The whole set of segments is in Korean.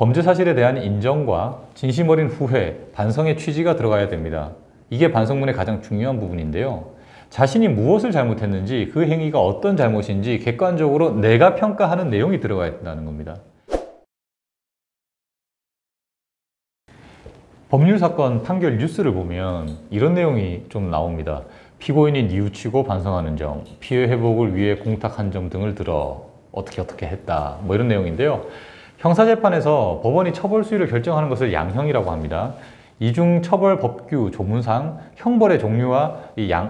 범죄 사실에 대한 인정과 진심 어린 후회, 반성의 취지가 들어가야 됩니다. 이게 반성문의 가장 중요한 부분인데요. 자신이 무엇을 잘못했는지, 그 행위가 어떤 잘못인지 객관적으로 내가 평가하는 내용이 들어가야 된다는 겁니다. 법률사건 판결 뉴스를 보면 이런 내용이 좀 나옵니다. 피고인이 뉘우치고 반성하는 점, 피해 회복을 위해 공탁한 점 등을 들어 어떻게 했다, 뭐 이런 내용인데요. 형사재판에서 법원이 처벌 수위를 결정하는 것을 양형이라고 합니다. 이중처벌법규 조문상 형벌의 종류와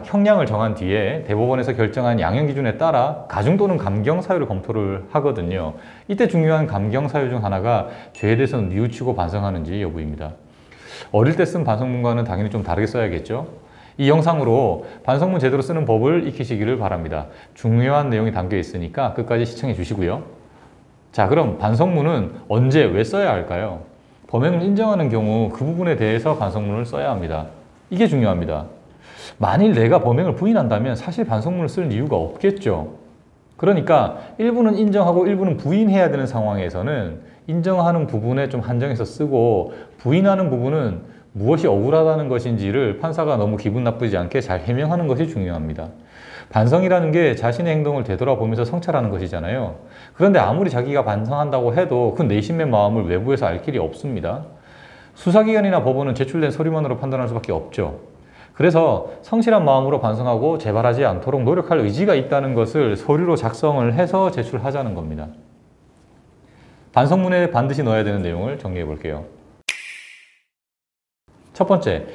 형량을 정한 뒤에 대법원에서 결정한 양형 기준에 따라 가중 또는 감경 사유를 검토를 하거든요. 이때 중요한 감경 사유 중 하나가 죄에 대해서 뉘우치고 반성하는지 여부입니다. 어릴 때 쓴 반성문과는 당연히 좀 다르게 써야겠죠. 이 영상으로 반성문 제대로 쓰는 법을 익히시기를 바랍니다. 중요한 내용이 담겨 있으니까 끝까지 시청해 주시고요. 자, 그럼 반성문은 언제, 왜 써야 할까요? 범행을 인정하는 경우 그 부분에 대해서 반성문을 써야 합니다. 이게 중요합니다. 만일 내가 범행을 부인한다면 사실 반성문을 쓸 이유가 없겠죠. 그러니까 일부는 인정하고 일부는 부인해야 되는 상황에서는 인정하는 부분에 좀 한정해서 쓰고, 부인하는 부분은 무엇이 억울하다는 것인지를 판사가 너무 기분 나쁘지 않게 잘 해명하는 것이 중요합니다. 반성이라는 게 자신의 행동을 되돌아보면서 성찰하는 것이잖아요. 그런데 아무리 자기가 반성한다고 해도 그 내심의 마음을 외부에서 알 길이 없습니다. 수사기관이나 법원은 제출된 서류만으로 판단할 수밖에 없죠. 그래서 성실한 마음으로 반성하고 재발하지 않도록 노력할 의지가 있다는 것을 서류로 작성을 해서 제출하자는 겁니다. 반성문에 반드시 넣어야 되는 내용을 정리해 볼게요. 첫 번째,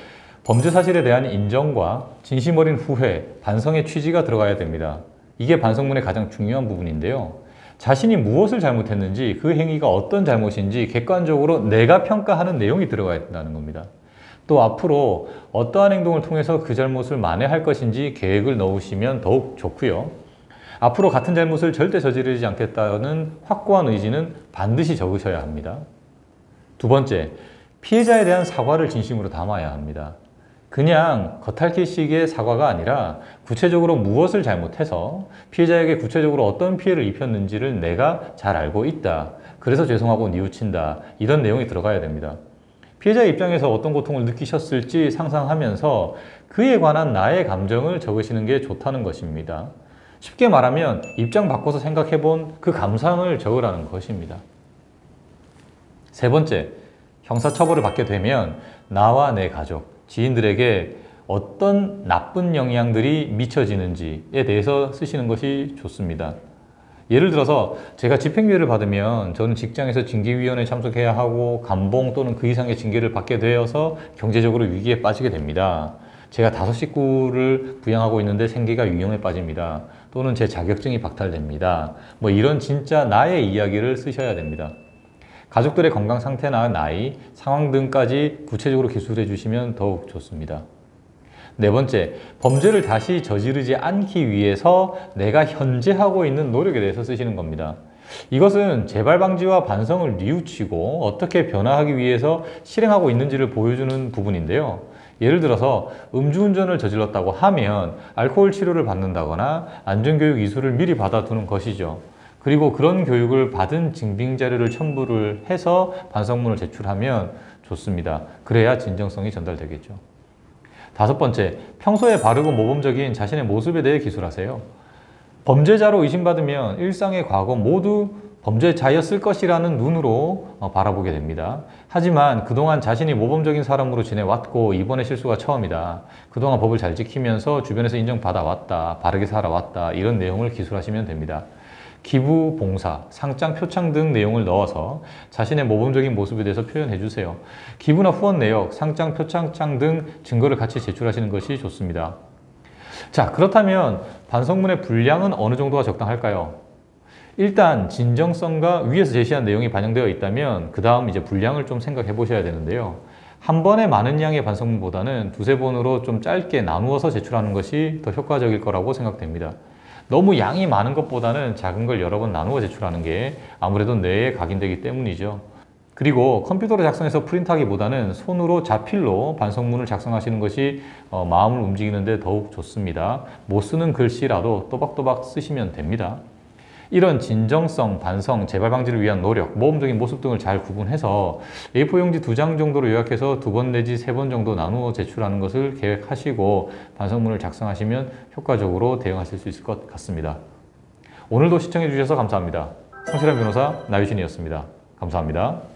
범죄 사실에 대한 인정과 진심 어린 후회, 반성의 취지가 들어가야 됩니다. 이게 반성문의 가장 중요한 부분인데요. 자신이 무엇을 잘못했는지, 그 행위가 어떤 잘못인지 객관적으로 내가 평가하는 내용이 들어가야 된다는 겁니다. 또 앞으로 어떠한 행동을 통해서 그 잘못을 만회할 것인지 계획을 넣으시면 더욱 좋고요. 앞으로 같은 잘못을 절대 저지르지 않겠다는 확고한 의지는 반드시 적으셔야 합니다. 두 번째, 피해자에 대한 사과를 진심으로 담아야 합니다. 그냥 겉핥기식의 사과가 아니라 구체적으로 무엇을 잘못해서 피해자에게 구체적으로 어떤 피해를 입혔는지를 내가 잘 알고 있다, 그래서 죄송하고 뉘우친다, 이런 내용이 들어가야 됩니다. 피해자의 입장에서 어떤 고통을 느끼셨을지 상상하면서 그에 관한 나의 감정을 적으시는 게 좋다는 것입니다. 쉽게 말하면 입장 바꿔서 생각해본 그 감상을 적으라는 것입니다. 세 번째, 형사처벌을 받게 되면 나와 내 가족, 지인들에게 어떤 나쁜 영향들이 미쳐지는지에 대해서 쓰시는 것이 좋습니다. 예를 들어서 제가 집행유예를 받으면 저는 직장에서 징계위원회에 참석해야 하고 감봉 또는 그 이상의 징계를 받게 되어서 경제적으로 위기에 빠지게 됩니다. 제가 5식구를 부양하고 있는데 생계가 위험에 빠집니다. 또는 제 자격증이 박탈됩니다. 뭐 이런 진짜 나의 이야기를 쓰셔야 됩니다. 가족들의 건강 상태나 나이, 상황 등까지 구체적으로 기술해 주시면 더욱 좋습니다. 네 번째, 범죄를 다시 저지르지 않기 위해서 내가 현재 하고 있는 노력에 대해서 쓰시는 겁니다. 이것은 재발 방지와 반성을 뉘우치고 어떻게 변화하기 위해서 실행하고 있는지를 보여주는 부분인데요. 예를 들어서 음주운전을 저질렀다고 하면 알코올 치료를 받는다거나 안전교육 이수를 미리 받아두는 것이죠. 그리고 그런 교육을 받은 증빙 자료를 첨부를 해서 반성문을 제출하면 좋습니다. 그래야 진정성이 전달되겠죠. 다섯 번째, 평소에 바르고 모범적인 자신의 모습에 대해 기술하세요. 범죄자로 의심받으면 일상의 과거 모두 범죄자였을 것이라는 눈으로 바라보게 됩니다. 하지만 그동안 자신이 모범적인 사람으로 지내왔고 이번에 실수가 처음이다, 그동안 법을 잘 지키면서 주변에서 인정받아왔다, 바르게 살아왔다, 이런 내용을 기술하시면 됩니다. 기부, 봉사, 상장, 표창 등 내용을 넣어서 자신의 모범적인 모습에 대해서 표현해 주세요. 기부나 후원 내역, 상장, 표창장 등 증거를 같이 제출하시는 것이 좋습니다. 자, 그렇다면 반성문의 분량은 어느 정도가 적당할까요? 일단 진정성과 위에서 제시한 내용이 반영되어 있다면 그 다음 이제 분량을 좀 생각해 보셔야 되는데요. 한 번에 많은 양의 반성문보다는 두세 번으로 좀 짧게 나누어서 제출하는 것이 더 효과적일 거라고 생각됩니다. 너무 양이 많은 것보다는 작은 걸 여러 번 나누어 제출하는 게 아무래도 뇌에 각인되기 때문이죠. 그리고 컴퓨터로 작성해서 프린트하기보다는 손으로 자필로 반성문을 작성하시는 것이 마음을 움직이는 데 더욱 좋습니다. 못 쓰는 글씨라도 또박또박 쓰시면 됩니다. 이런 진정성, 반성, 재발 방지를 위한 노력, 모험적인 모습 등을 잘 구분해서 A4 용지 2장 정도로 요약해서 2번 내지 3번 정도 나누어 제출하는 것을 계획하시고 반성문을 작성하시면 효과적으로 대응하실 수 있을 것 같습니다. 오늘도 시청해 주셔서 감사합니다. 성실한 변호사 나유진이었습니다. 감사합니다.